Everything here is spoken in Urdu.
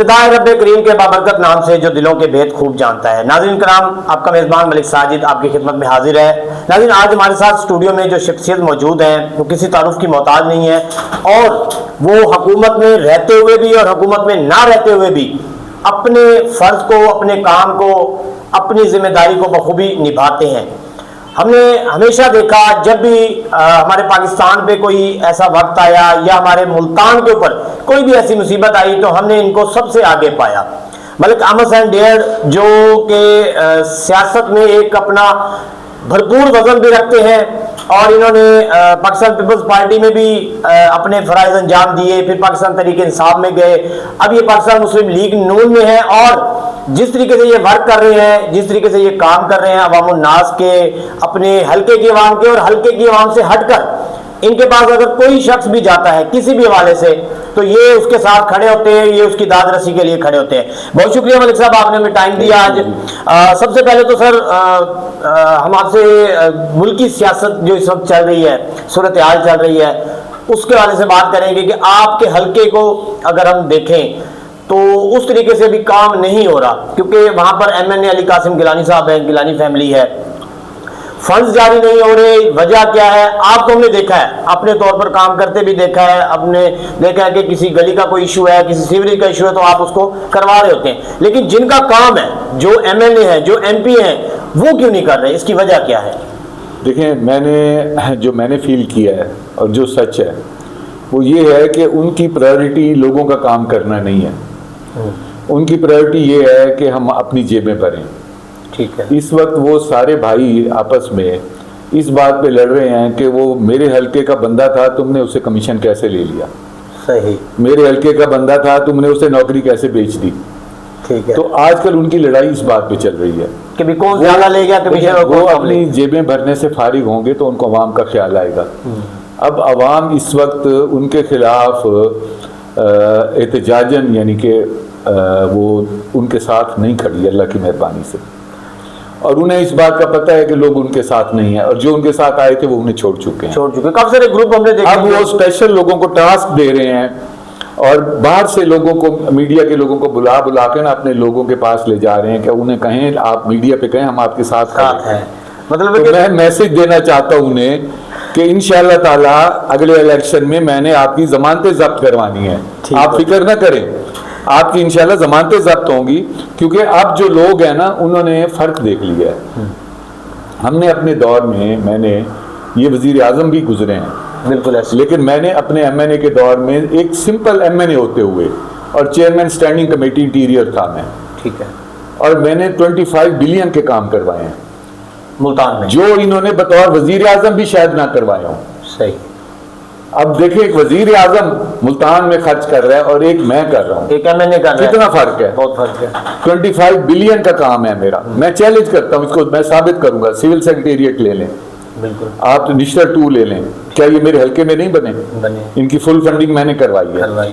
ابتدا رب کریم کے بابرکت نام سے جو دلوں کے بھید خوب جانتا ہے۔ ناظرین کرام، آپ کا میزبان ملک ساجد آپ کی خدمت میں حاضر ہے۔ ناظرین، آج ہمارے ساتھ اسٹوڈیو میں جو شخصیت موجود ہیں وہ کسی تعارف کی محتاج نہیں ہے، اور وہ حکومت میں رہتے ہوئے بھی اور حکومت میں نہ رہتے ہوئے بھی اپنے فرض کو، اپنے کام کو، اپنی ذمہ داری کو بخوبی نبھاتے ہیں۔ ہم نے ہمیشہ دیکھا جب بھی ہمارے پاکستان پہ کوئی ایسا وقت آیا یا ہمارے ملتان کے اوپر کوئی بھی ایسی مصیبت آئی تو ہم نے ان کو سب سے آگے پایا۔ ملک احمد حسین ڈیر جو کہ سیاست میں ایک اپنا بھرپور وزن بھی رکھتے ہیں، اور انہوں نے پاکستان پیپلز پارٹی میں بھی اپنے فرائض انجام دیے، پھر پاکستان تحریک انصاف میں گئے، اب یہ پاکستان مسلم لیگ نون میں ہے، اور جس طریقے سے یہ ورک کر رہے ہیں، جس طریقے سے یہ کام کر رہے ہیں عوام الناس کے، اپنے حلقے کی عوام کے، اور حلقے کی عوام سے ہٹ کر ان کے پاس اگر کوئی شخص بھی جاتا ہے کسی بھی حوالے سے تو یہ اس کے ساتھ کھڑے ہوتے ہیں، یہ اس کی داد رسی کے لیے کھڑے ہوتے ہیں۔ بہت شکریہ ملک صاحب، آپ نے ہمیں ٹائم دیا آج۔ سب سے پہلے تو سر ہم آپ سے ملکی سیاست جو اس وقت چل رہی ہے، صورتحال چل رہی ہے، اس کے حوالے سے بات کریں گے کہ آپ کے حلقے کو اگر ہم دیکھیں تو اس طریقے سے بھی کام نہیں ہو رہا، کیونکہ وہاں پر ایم این اے علی قاسم گیلانی صاحب ہیں، گیلانی فیملی ہے، فنڈز جاری نہیں ہو رہے، وجہ کیا ہے؟ آپ کو ہم نے دیکھا ہے، اپنے طور پر کام کرتے بھی دیکھا ہے، ہم نے دیکھا ہے کہ کسی گلی کا کوئی ایشو ہے، کسی سیوریج کا ایشو ہے تو آپ اس کو کروا رہے ہوتے ہیں، لیکن جن کا کام ہے، جو ایم این اے ہیں، جو ایم پی ہیں، وہ کیوں نہیں کر رہے؟ اس کی وجہ کیا ہے؟ دیکھیں، میں نے فیل کیا ہے اور جو سچ ہے وہ یہ ہے کہ ان کی پرائیورٹی لوگوں کا کام کرنا نہیں ہے، ان کی پرائیورٹی یہ ہے کہ ہم اپنی جیبیں بھریں۔ ٹھیک ہے، اس وقت وہ سارے بھائی آپس میں اس بات پہ لڑ رہے ہیں کہ وہ میرے حلقے کا بندہ تھا، تم نے اسے کمیشن کیسے لے لیا؟ صحیح۔ میرے حلقے کا بندہ تھا، تم نے اسے نوکری کیسے بیچ دی؟ ٹھیک ہے، تو آج کل ان کی لڑائی اس بات پہ چل رہی ہے کہ بھی کون زیادہ لے گیا کمیشن، اور وہ کون کم لے اپنی گیا۔ جیبیں بھرنے سے فارغ ہوں گے تو ان کو عوام کا خیال آئے گا۔ اب عوام اس وقت ان کے خلاف احتجاجاً، یعنی کہ وہ ان کے ساتھ نہیں کھڑی اللہ کی مہربانی سے، اور انہیں اس بات کا پتہ ہے کہ لوگ ان کے ساتھ نہیں ہیں، اور جو ان کے ساتھ آئے تھے وہ انہیں چھوڑ چکے ہیں۔ کافی سارے گروپ ہم نے دیکھے، اب وہ اسپیشل لوگوں کو ٹاسک دے رہے ہیں، اور باہر سے لوگوں کو، میڈیا کے لوگوں کو بلا کے نا اپنے لوگوں کے پاس لے جا رہے ہیں کہ انہیں کہیں، آپ میڈیا پہ کہیں ہم آپ کے ساتھ ہیں۔ مطلب تو میں میسج دینا چاہتا ہوں انہیں کہ انشاءاللہ تعالیٰ اگلے الیکشن میں میں نے آپ کی ضمانتیں ضبط کروانی ہیں، آپ فکر نہ کریں، آپ کی انشاءاللہ ضمانتیں ضبط ہوں گی، کیونکہ اب جو لوگ ہیں نا انہوں نے فرق دیکھ لیا ہے۔ ہم نے اپنے دور میں نے یہ وزیر اعظم بھی گزرے ہیں بالکل ایسے، لیکن میں نے اپنے ایم این اے کے دور میں ایک سمپل ایم این اے ہوتے ہوئے، اور چیئرمین اسٹینڈنگ کمیٹی انٹیریئر تھا میں، ٹھیک ہے، اور میں نے 25 بلین کے کام کروائے ہیں ملتان میں، جو انہوں نے بطور وزیر اعظم بھی شاید نہ کروایا ہوں۔ صحیح۔ اب دیکھیں، ایک وزیر اعظم ملتان میں خرچ کر رہا ہے اور ایک میں کر رہا ہوں، ایک ایم این اے کا کتنا فرق ہے؟ بہت فرق ہے۔ 25 بلین کا کام ہے میرا، میں چیلنج کرتا ہوں اس کو، میں ثابت کروں گا، سول سیکریٹریٹ لے لیں، بالکل آپ نشتر 2 لے لیں، کیا یہ میرے حلقے میں نہیں بنے؟ بنے، ان کی فل فنڈنگ میں نے کروائی ہے۔